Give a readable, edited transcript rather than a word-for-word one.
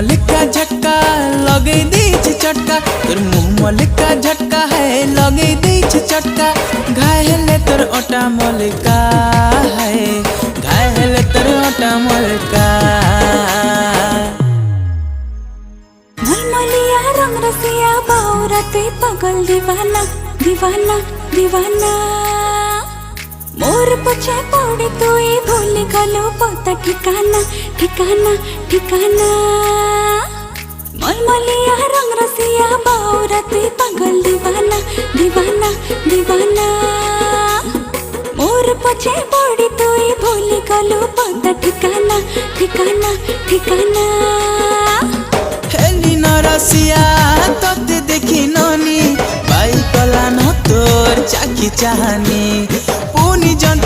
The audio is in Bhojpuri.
मलिका झटका लगे दीछ चटका तोर मुँह मलिका झटका है लगे दीछ चटका घायल तोर ओटा मलिका है घायल तोर ओटा मलिका मलमलिया रंग रसिया बाउरते पागल दीवाना दीवाना दीवाना मोर पछे पड़े तो ये भूल गलो पता ठिकाना ठिकाना ठिकाना मलमलिया रंग रसिया बाउरते पागल दीवाना दीवाना दीवाना मोर पछे पड़े तो ये भूल गलो पता ठिकाना ठिकाना ठिकाना हेली न रसिया तोते देखी ननी पाई कला न तोर चाकी चाहनी पुनी जन